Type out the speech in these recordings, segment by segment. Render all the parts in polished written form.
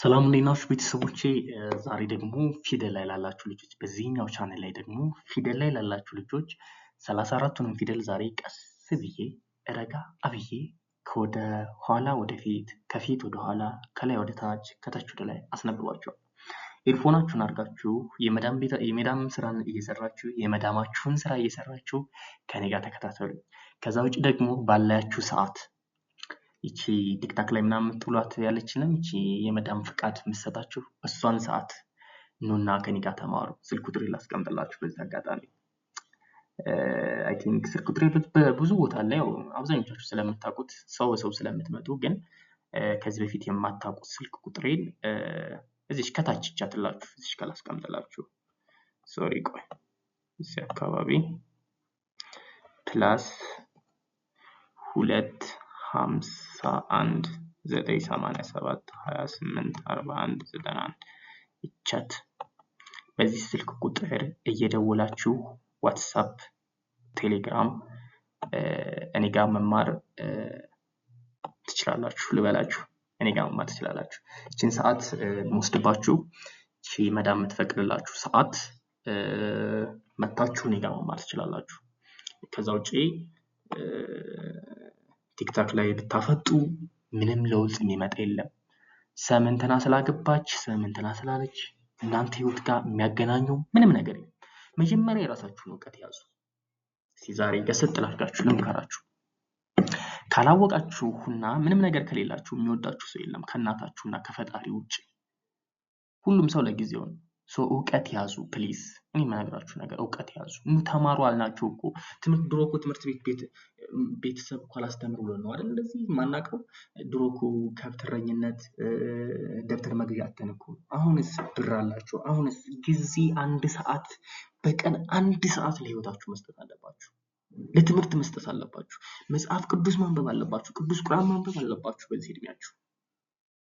ሰላም እንዴት ናችሁ ቤተሰቦቼ? ዛሬ ደግሞ ፊደል ላይ ላላችሁ ልጆች በዚህኛው ቻናል ላይ ደግሞ ፊደል ላይ ላላችሁ ልጆች 34ቱንም ፊደል ዛሬ ቀስ ብዬ ረጋ አብዬ ከወደ ኋላ ወደፊት ከፊት ወደ ኋላ ከላይ ወደ ታች ከታች ወደ ላይ አስነብባችኋለሁ። ኤርፎናችሁን አድርጋችሁ የመዳም ስራን እየሰራችሁ የመዳማችሁን ስራ እየሰራችሁ ከኔ ጋር ተከታተሉ። ከዛ ውጭ ደግሞ ባላችሁ ሰዓት ይቺ ቲክታክ ላይ ምናምን ጥሏት ያለችንም ይቺ የመዳም ፍቃድ መስጠታችሁ እሷን ሰዓት ኑና ከኔ ጋር ተማሩ። ስልክ ቁጥሬ ላስቀምጥላችሁ በዚህ አጋጣሚ። አይ ቲንክ ስልክ ቁጥሬ በብዙ ቦታ ላይ ያው አብዛኞቻችሁ ስለምታውቁት ሰው ስለምትመጡ ግን ከዚህ በፊት የማታውቁት ስልክ ቁጥሬን እዚህ ከታች ቻትላችሁ እዚህ ካላስቀምጥላችሁ ሶሪ ቆይ እዚህ አካባቢ ፕላስ 251 987 28 41 91 ይቻት በዚህ ስልክ ቁጥር እየደወላችሁ ዋትስአፕ ቴሌግራም እኔ ጋር መማር ትችላላችሁ ልበላችሁ። እኔ ጋር መማር ትችላላችሁ። እቺን ሰዓት ወስድባችሁ እቺ መዳም የምትፈቅድላችሁ ሰዓት መታችሁ እኔ ጋር መማር ትችላላችሁ። ከዛ ውጪ ቲክታክ ላይ ብታፈጡ ምንም ለውጥ የሚመጣ የለም። ሰምንተና ስላገባች ሰምንተና ስላለች እናንተ ህይወት ጋር የሚያገናኘው ምንም ነገር የለም። መጀመሪያ የራሳችሁን ዕውቀት ያዙ። ዛሬ ገሰጥ ላድርጋችሁ ልምከራችሁ። ካላወቃችሁና ምንም ነገር ከሌላችሁ የሚወዳችሁ ሰው የለም ከእናታችሁና ከፈጣሪ ውጪ። ሁሉም ሰው ለጊዜው ነው። ዕውቀት ያዙ ፕሊዝ። እኔ የምነግራችሁ ነገር ዕውቀት ያዙ። ተማሩ አልናችሁ እኮ ድሮ እኮ ትምህርት ቤተሰብ እኮ አላስተምር ብሎ ነው አይደል? እንደዚህ ማናቀው ድሮ እኮ ከብትረኝነት ደብተር መግዣ አተን እኮ። አሁንስ ብር አላችሁ። አሁንስ ጊዜ 1 ሰዓት በቀን 1 ሰዓት ለህይወታችሁ መስጠት አለባችሁ። ለትምህርት መስጠት አለባችሁ። መጽሐፍ ቅዱስ ማንበብ አለባችሁ። ቅዱስ ቁርአን ማንበብ አለባችሁ በዚህ እድሜያችሁ።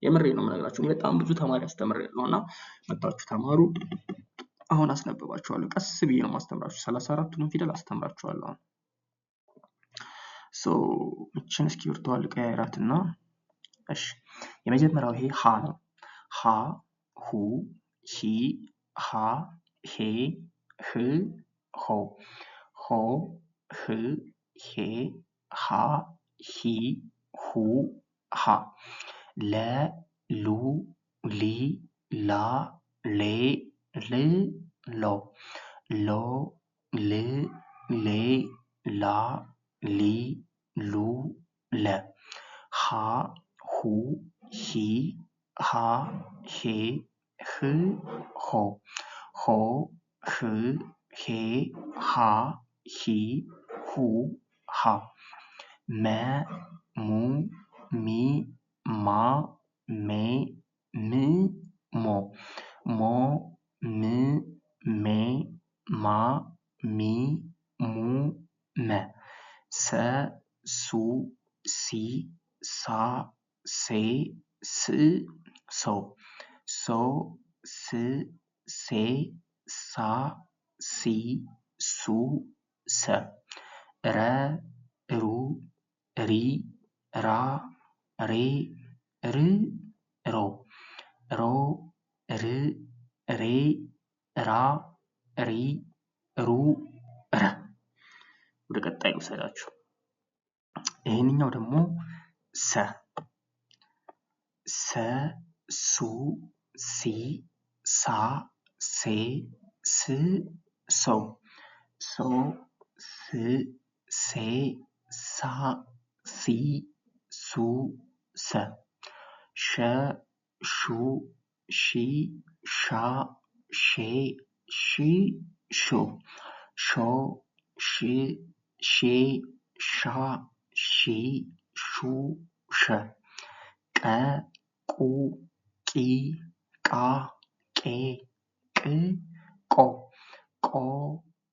የምሬ ነው የምነግራችሁ። እኔ በጣም ብዙ ተማሪ አስተምሬያለሁና መጣችሁ ተማሩ። አሁን አስነብባችኋለሁ። ቀስ ብዬ ነው ማስተምራችሁ። 34ቱንም ፊደል አስተምራችኋለሁ። እቺን እስክሪብቶ ልቀይራትና እሺ የመጀመሪያው ይሄ ሀ ነው። ሀ ሁ ሂ ሃ ሄ ህ ሆ ሆ ህ ሄ ሃ ሂ ሁ ሃ ለ ሉ ሊ ላ ሌ ል ሎ ሎ ል ሌ ላ ሊ ሉ ለ ሀ ሁ ሂ ሃ ሄ ህ ሆ ሆ ህ ሄ ሃ ሂ ሁ ሃ መ ሙ ሚ ማ ሜ ም ሞ ሞ ም ሜ ማ ሚ ሙ መ ሰ ሱ ሲ ሳ ሴ ስ ሶ ሶ ስ ሴ ሳ ሲ ሱ ሰ ረ ሩ ሪ ራ ሬ ር ሮ ሮ ር ሬ ራ ሪ ሩ ረ ወደ ቀጣዩ ሰላችሁ። ይሄንኛው ደግሞ ሰ ሰ ሱ ሲ ሳ ሴ ስ ሶ ሶ ስ ሴ ሳ ሲ ሱ ሰ ሸ ሹ ሺ ሻ ሼ ሺ ሾ ሾ ሺ ሼ ሻ ሺ ሹ ሸ ቀ ቁ ቂ ቃ ቄ ቅ ቆ ቆ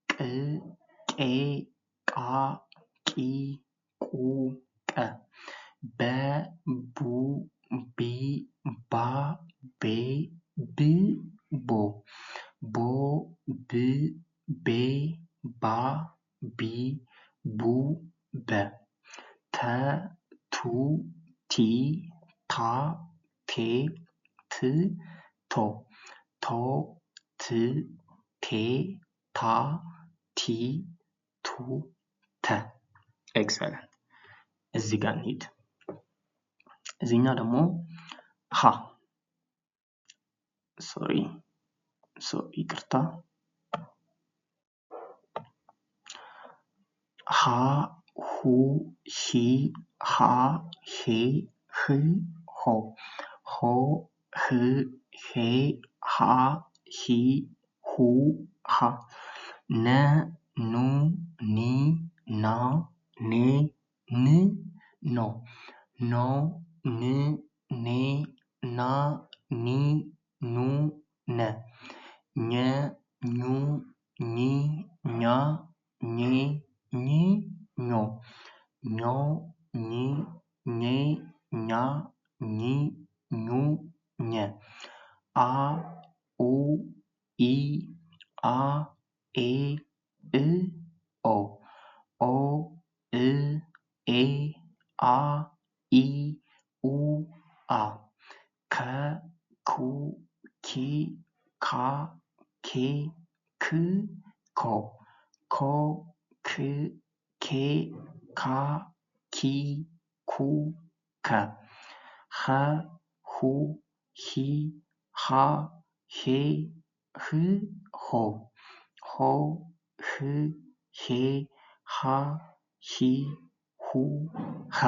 ቅ ቄ ቃ ቂ ቁ ቀ በ ቡ ቢ ባ ቤ ብ ቦ ቦ ብ ቤ ባ ቢ ቡ በ ተ ቱ ቲ ታ ቴ ት ቶ ቶ ት ቴ ታ ቲ ቱ ተ ኤክሰለንት እዚህ ጋር እንሂድ እዚህኛ ደግሞ ሃ ሶሪ ይቅርታ ሃ ሁ ሂ ሃ ሄ ህ ሆ ሆ ህ ሄ ሃ ሂ ሁ ሃ ነ ኑ ኒ ና ኔ ን ኖ ኖ ን ኔ ና ኒ ኑ ነ ኘ ኙ ኚ ኛ ኜ ኝ ኞ ኞ ኚ ኜ ኛ ኚ ኙ ኘ አ ኡ ኢ አ ኤ እ ኦ ኦ እ ኤ አ ኢ ኡ አ ከ ኩ ኪ ካ ኬ ክ ኮ ኮ ክ ኬ ካ ኪ ኩ ከ ኸ ሁ ሂ ሃ ሄ ህ ሆ ሆ ህ ሄ ሃ ሂ ሁ ኸ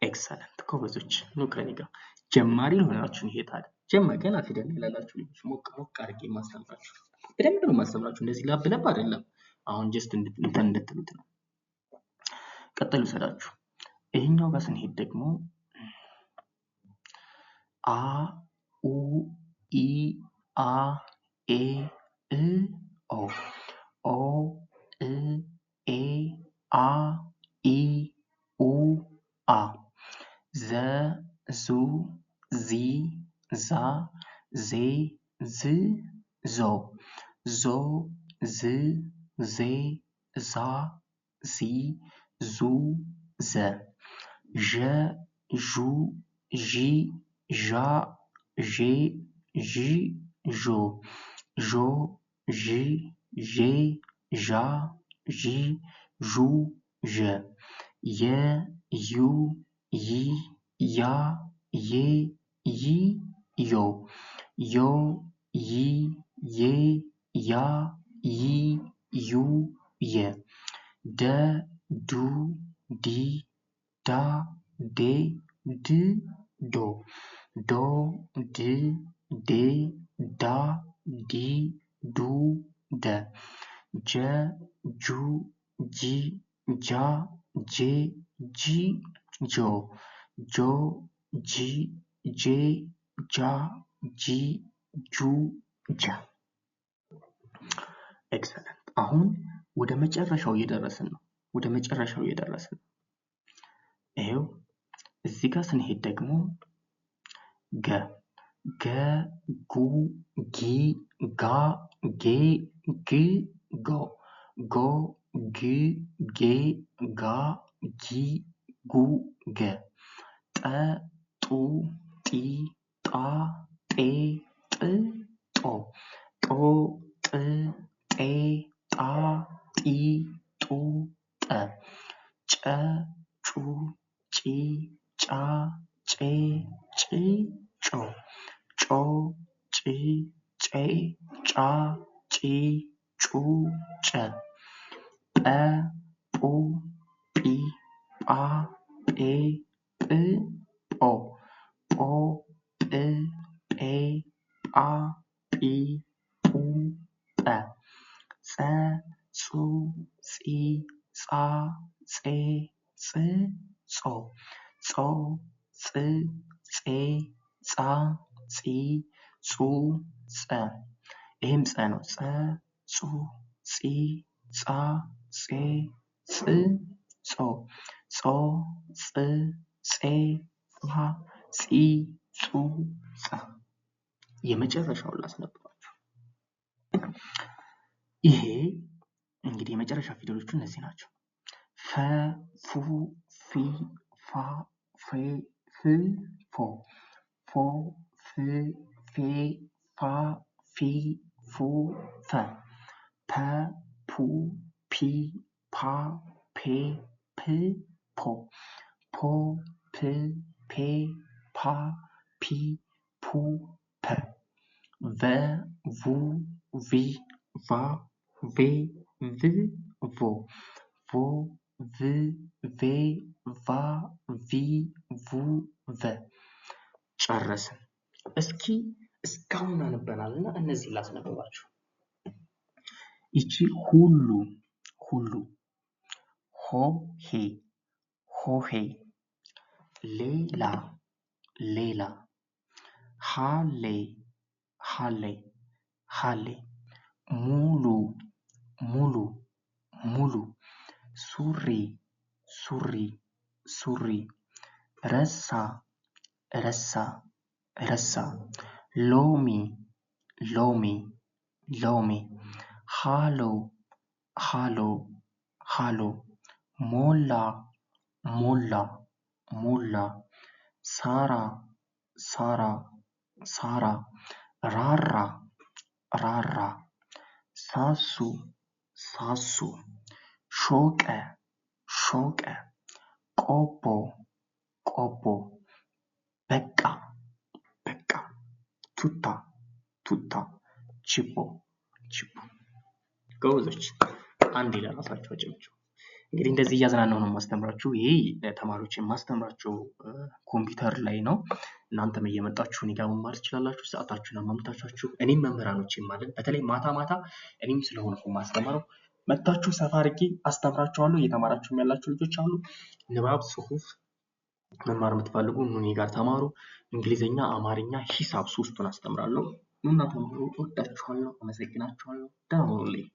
ኤክሰለንት ጎበዞች ኑ ከኔ ጋር ጀማሪ ለሆናችሁ ይሄ ታዲያ ገና ፊደል ላላችሁ ልጆች ሞቅ አድርጌ ማስተምራችሁ በደንብ ነው ማስተምራችሁ እንደዚህ ላብ አይደለም አሁን ጀስት እንድትሉት ነው ቀጥሉ ሰዳችሁ ይሄኛው ጋር ስንሄድ ደግሞ አ ኡ ኢ አ ኤ እ ኦ ኦ እ ኤ አ ኢ ኡ አ ዘ ዙ ዚ ዛ ዜ ዝ ዞ ዞ ዝ ዜ ዛ ዚ ዙ ዘ ዠ ዡ ዢ ዣ ዤ ዥ ዦ ዦ ዥ ዤ ዣ ዢ ዡ ዠ የ ዩ ይ ያ ዬ ይ ዮ ዮ ይ ዬ ያ ይ ዩ የ ደ ዱ ዲ ዳ ዴ ድ ዶ ዶ ድ ዴ ዳ ዲ ዱ ደ ጀ ጁ ጂ ጃ ጄ ጂ ጆ ጆ ጂ ጄ ጃ ጂ ጁ ጀ ኤክሰለንት አሁን ወደ መጨረሻው እየደረስን ነው ይሄው እዚህ ጋር ስንሄድ ደግሞ ገ ገ ጉ ጊ ጋ ጌ ግ ጎ ጎ ግ ጌ ጋ ጊ ጉ ገ ጠ ጡ ጢ ጣ ጤ ጥ ጦ ጦ ጥ ጤ ጣ ጢ ጡ ጠ ጨ ጩ ጪ ጫ ጬ ጭ ጮ ጮ ጭ ጬ ጫ ጪ ጩ ጨ ጰ ጱ ጲ ጳ ጴ ጵ ጶ ጶ ጵ ጴ ጳ ጲ ጱ ጰ ጸ ጹ ጺ ጻ ጼ ጽ ጾ ጾ ጽ ጼ ጻ ጺ ጹ ጸ ይሄም ጸ ነው ጸ ጹ ጺ ጻ ጼ ጽ ጾ ጾ ጽ ጼ ጻ ጺ ጹ ጸ የመጨረሻውን ላስነብባችሁ ይሄ እንግዲህ የመጨረሻ ፊደሎቹ እነዚህ ናቸው ፈ ፉ ፊ ፋ ፌ ፍ ፎ ፎ ፍ ፌ ፋ ፊ ፉ ፈ ፐ ፑ ፒ ፓ ፔ ፕ ፖ ፖ ፕ ፔ ፓ ፒ ፑ ፐ ቨ ቡ ቪ ቫ ቬ ቭ ቮ ቮ ቭ ቬ ቫ ቪ ቡ ቨ ጨረስን። እስኪ እስካሁን አንበናልና እነዚህ ላስነበባችሁ። ይቺ ሁሉ ሁሉ ሆ ሄ ሆሄ ሌላ ሌላ ሃሌ ሃሌ ሃሌ ሙሉ ሙሉ ሙሉ ሱሪ ሱሪ ሱሪ ረሳ ረሳ ረሳ ሎሚ ሎሚ ሎሚ ሃሎ ሃሎ ሃሎ ሞላ ሞላ ሞላ ሳራ ሳራ ሳራ ራራ ራራ ሳሱ ሳሱ ሾቀ ሾቀ ቆቦ ቆቦ በቃ በቃ ቱታ ቱታ ችቦ ችቦ። ጎበዞች አንዴ ለራሳችሁ አጨብጭቡ። እንግዲህ እንደዚህ እያዝናናሁ ነው የማስተምራችሁ። ይሄ ተማሪዎች የማስተምራቸው ኮምፒውተር ላይ ነው። እናንተም እየመጣችሁ እኔ ጋር መማር ትችላላችሁ። ሰዓታችሁን አማምታችሁ እኔም መምህራኖቼም አለን። በተለይ ማታ ማታ እኔም ስለሆነ የማስተምረው መጣችሁ ሰፋ አድርጌ አስተምራችኋለሁ። እየተማራችሁም ያላችሁ ልጆች አሉ። ንባብ፣ ጽሁፍ መማር የምትፈልጉ እኔ ጋር ተማሩ። እንግሊዝኛ፣ አማርኛ፣ ሂሳብ ሶስቱን አስተምራለሁ። ኑና ተማሩ። እወዳችኋለሁ። አመሰግናችኋለሁ። ደህና ሁኑልኝ።